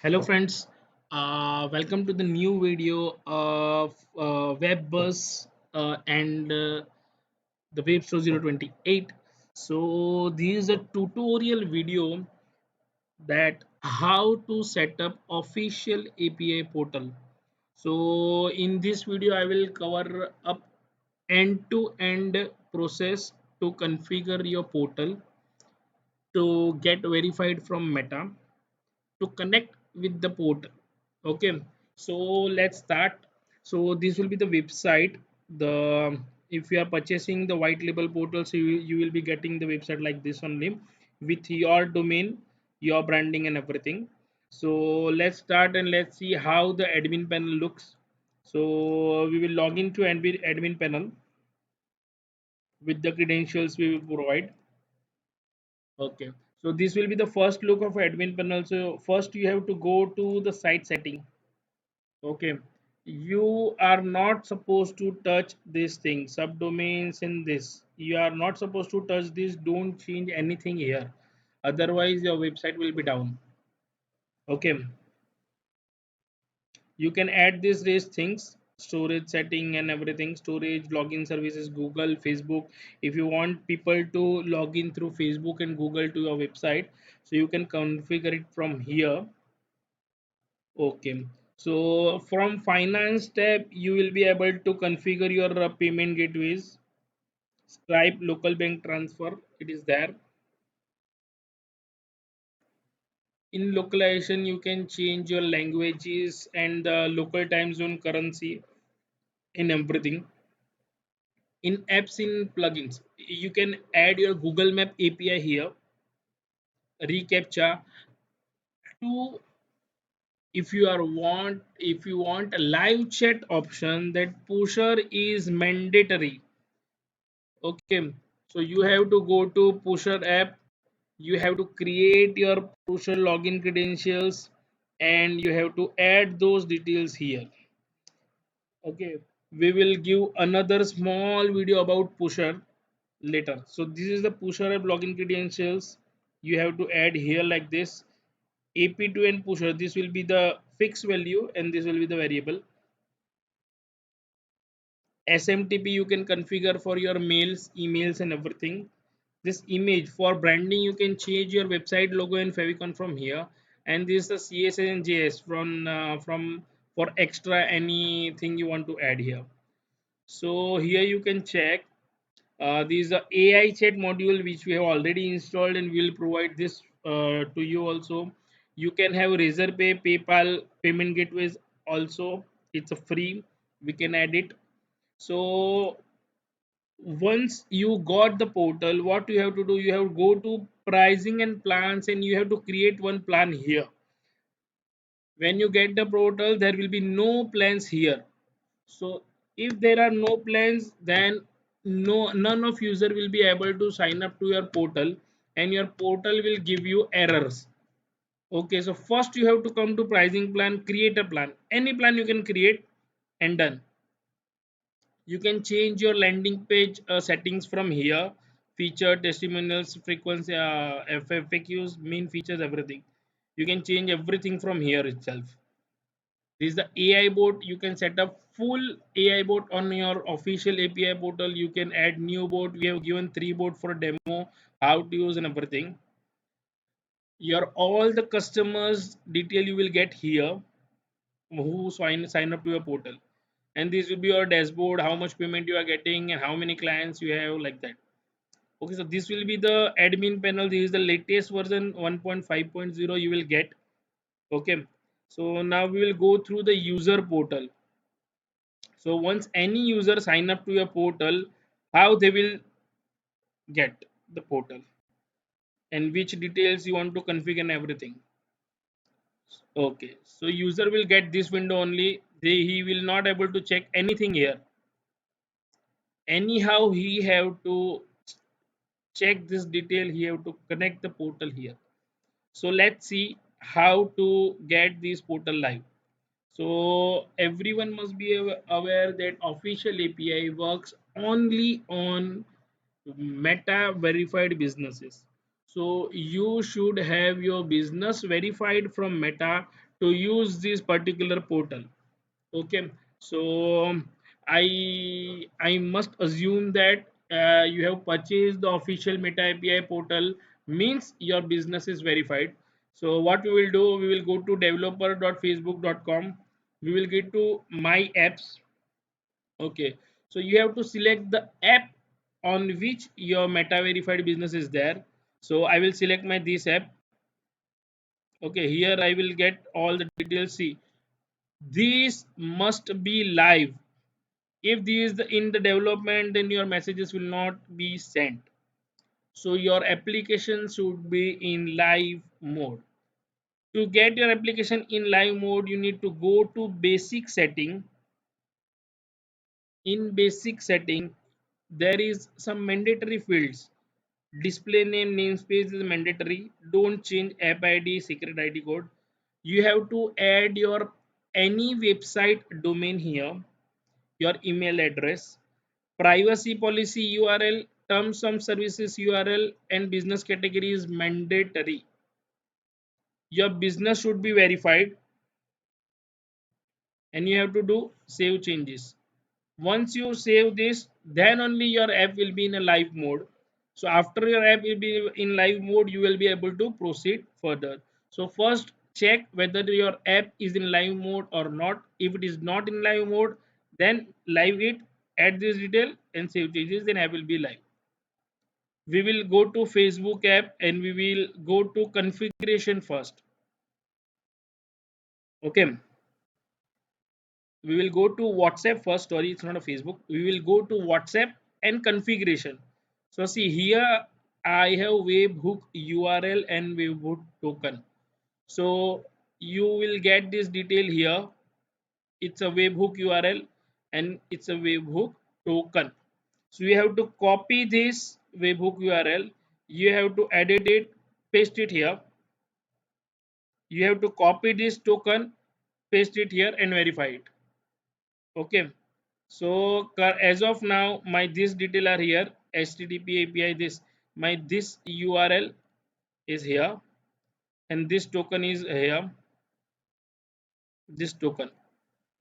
Hello friends, welcome to the new video of web buzz and the web show 028. So this is a tutorial video that how to set up official API portal. So in this video I will cover up end to end process to configure your portal, to get verified from Meta, to connect with the portal. Okay, so let's start. So this will be the website. The If you are purchasing the white label portal, so you will be getting the website like this only, with your domain, your branding and everything. So let's start and let's see how the admin panel looks. So we will log into admin panel with the credentials we will provide. Okay, so this will be the first look of admin panel. So first you have to go to the site setting. Okay, you are not supposed to touch this thing, subdomains in this. You are not supposed to touch this. Don't change anything here. Otherwise, your website will be down. Okay, you can add these things, storage setting and everything, storage, login services, Google, Facebook. If you want people to log in through Facebook and Google to your website, so you can configure it from here. Okay, so from finance tab, you will be able to configure your payment gateways, Stripe, local bank transfer. It is there. In localization, you can change your languages and the local time zone, currency, in everything. In apps, in plugins, you can add your Google Map API here, reCAPTCHA to. If you want a live chat option, that pusher is mandatory. Okay, so you have to go to pusher app, you have to create your pusher login credentials, and you have to add those details here. Okay, we will give another small video about pusher later. So this is the pusher app login credentials. You have to add here like this, ap2 and pusher. This will be the fixed value and this will be the variable. SMTP you can configure for your mails, emails, and everything. This image for branding, you can change your website logo and favicon from here. And this is the CSS and JS from for extra anything you want to add here. So here you can check. This is the AI chat module which we have already installed, and we will provide this to you also. You can have Razorpay, PayPal payment gateways also. It's a free. We can add it. So once you got the portal, what you have to do, you have to go to pricing and plans, and you have to create one plan here. When you get the portal, there will be no plans here. So if there are no plans, then none of user will be able to sign up to your portal, and your portal will give you errors. Okay, so first you have to come to pricing plan, create a plan, any plan you can create, and done. You can change your landing page settings from here, feature, testimonials, frequency, FAQs, main features, everything. You can change everything from here itself. This is the AI bot. You can set up full AI bot on your official API portal. You can add new bot. We have given 3 bot for demo, how to use and everything. Your all the customers detail you will get here, who sign up to your portal. And this will be your dashboard, how much payment you are getting and how many clients you have, like that. Okay, so this will be the admin panel. This is the latest version 1.5.0 you will get. Okay, so now we will go through the user portal. So once any user sign up to your portal, how they will get the portal and which details you want to configure and everything. Okay, so user will get this window only. He will not able to check anything here. Anyhow, he have to check this detail. He have to connect the portal here. So let's see how to get this portal live. So everyone must be aware that official API works only on Meta verified businesses. So you should have your business verified from Meta to use this particular portal. Okay, so I must assume that you have purchased the official Meta API portal, means your business is verified. So what we will do, we will go to developer.facebook.com. We will get to my apps. Okay, so you have to select the app on which your Meta verified business is there. So I will select my this app. Okay, here I will get all the details. See, these must be live. If this is in the development, then your messages will not be sent. So your application should be in live mode. To get your application in live mode, you need to go to basic setting. In basic setting, there is some mandatory fields. Display name, namespace is mandatory. Don't change app id, secret id code. You have to add your any website domain here, your email address, privacy policy URL, terms of services URL, and business category is mandatory. Your business should be verified, and you have to do save changes. Once you save this, then only your app will be in a live mode. So after your app will be in live mode, you will be able to proceed further. So first check whether your app is in live mode or not. If it is not in live mode, then live it, add this detail and save changes, then app will be live. We will go to Facebook app and we will go to configuration first. Okay, we will go to WhatsApp first. Sorry, it's not a Facebook. We will go to WhatsApp and configuration. So see here, I have webhook URL and webhook token. So you will get this detail here. It's a webhook URL and it's a webhook token. So you have to copy this webhook URL. You have to edit it, paste it here. You have to copy this token, paste it here and verify it. Okay, so as of now my this detail are here, http API, this my this URL is here and this token is here, this token.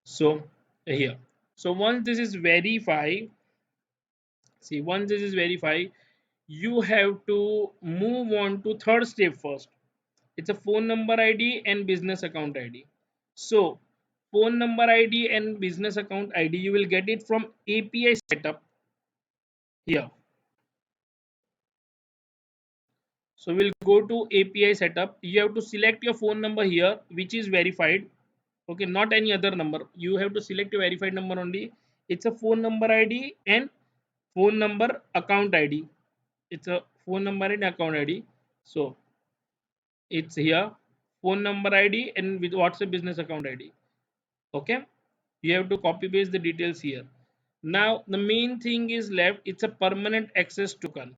So here, so once this is verified, see, once this is verified, you have to move on to third step first. It's a phone number ID and business account ID. So phone number ID and business account ID, you will get it from API setup here. So we'll go to API setup. You have to select your phone number here which is verified. Okay, not any other number. You have to select your verified number only. It's a phone number ID and phone number account ID. It's a phone number and account ID. So it's here, phone number ID and with WhatsApp business account ID. Okay, you have to copy paste the details here. Now the main thing is left, it's a permanent access token.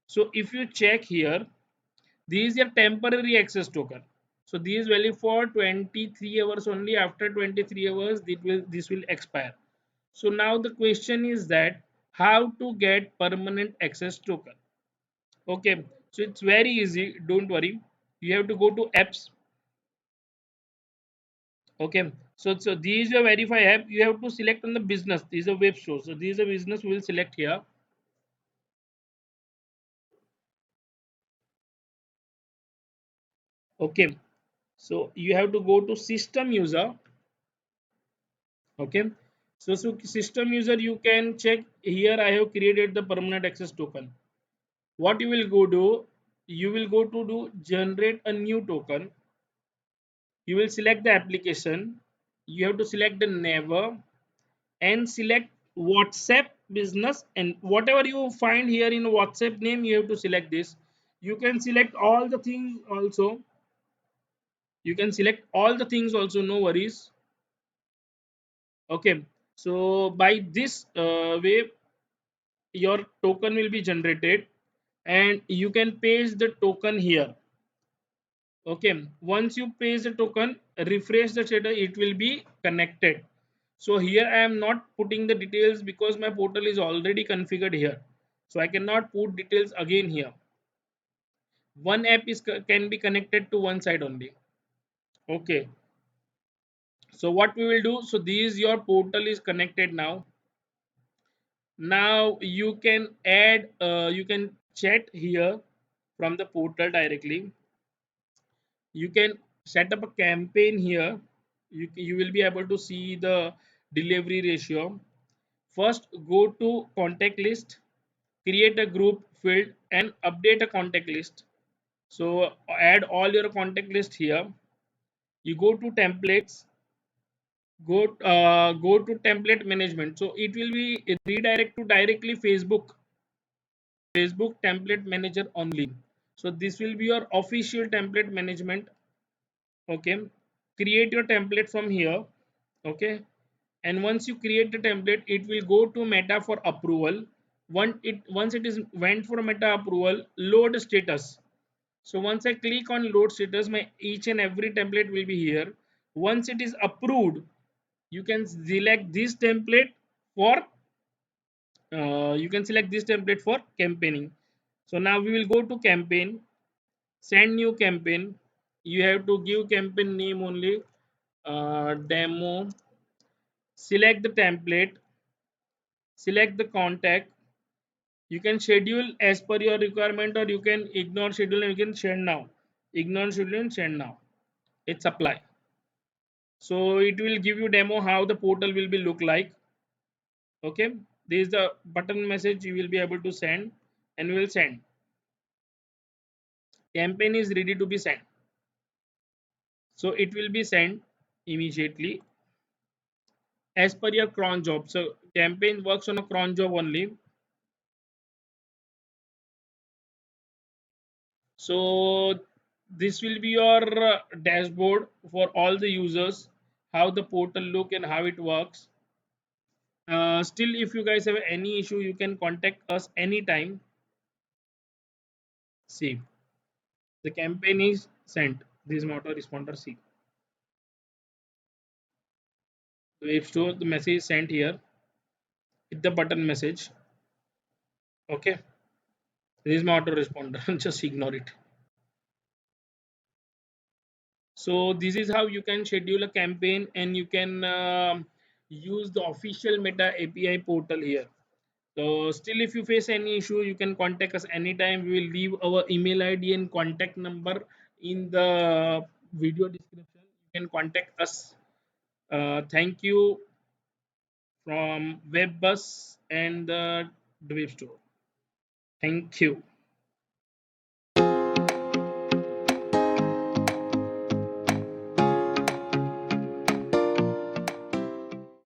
So if you check here, this is your temporary access token. So this is valid for 23 hours only. After 23 hours this will expire. So now the question is that how to get permanent access token. Okay, so it's very easy, don't worry. You have to go to apps. Okay, so these are verify app. You have to select on the business. These are web shows. So these are business. We will select here. Okay, so you have to go to system user. Okay, so system user, you can check here. I have created the permanent access token. What you will go do? You will go to do generate a new token. You will select the application. You have to select the neighbor and select WhatsApp business, and whatever you find here in WhatsApp name, you have to select this. You can select all the things also. You can select all the things also, no worries. Okay, so by this way, your token will be generated and you can paste the token here. Okay, once you paste the token, refresh the status, it will be connected. So here I am not putting the details because my portal is already configured here. So I cannot put details again here. One app is can be connected to one side only. Okay. So what we will do, so this your portal is connected now. Now you can add, you can chat here from the portal directly. You can set up a campaign here. You will be able to see the delivery ratio. First, go to contact list, create a group field, and update a contact list. So add all your contact list here. You go to templates, go to template management. So it will be redirect to directly Facebook template manager only. So this will be your official template management. Okay, create your template from here. Okay, and once you create the template, it will go to Meta for approval. Once it is went for Meta approval, load status. So once I click on load status, my each and every template will be here. Once it is approved, you can select this template for campaigning. So now we will go to campaign, send new campaign. You have to give campaign name only, demo. Select the template, select the contact. You can schedule as per your requirement, or you can ignore schedule and you can send now. Ignore schedule and send now. It's apply. So it will give you demo how the portal will be look like. Okay, this is the button message you will be able to send, and we will send. Campaign is ready to be sent. So it will be sent immediately as per your cron job. So campaign works on a cron job only. So this will be your dashboard for all the users, how the portal look and how it works. Still, if you guys have any issue, you can contact us anytime. See, the campaign is sent. This motor responder. See, the web store, the message is sent here. Hit the button message. Okay, this is my auto responder. Just ignore it. So this is how you can schedule a campaign, and you can use the official Meta API portal here. So still, if you face any issue, you can contact us anytime. We will leave our email ID and contact number in the video description. You can contact us. Thank you from WebBus and the Web Store. Thank you.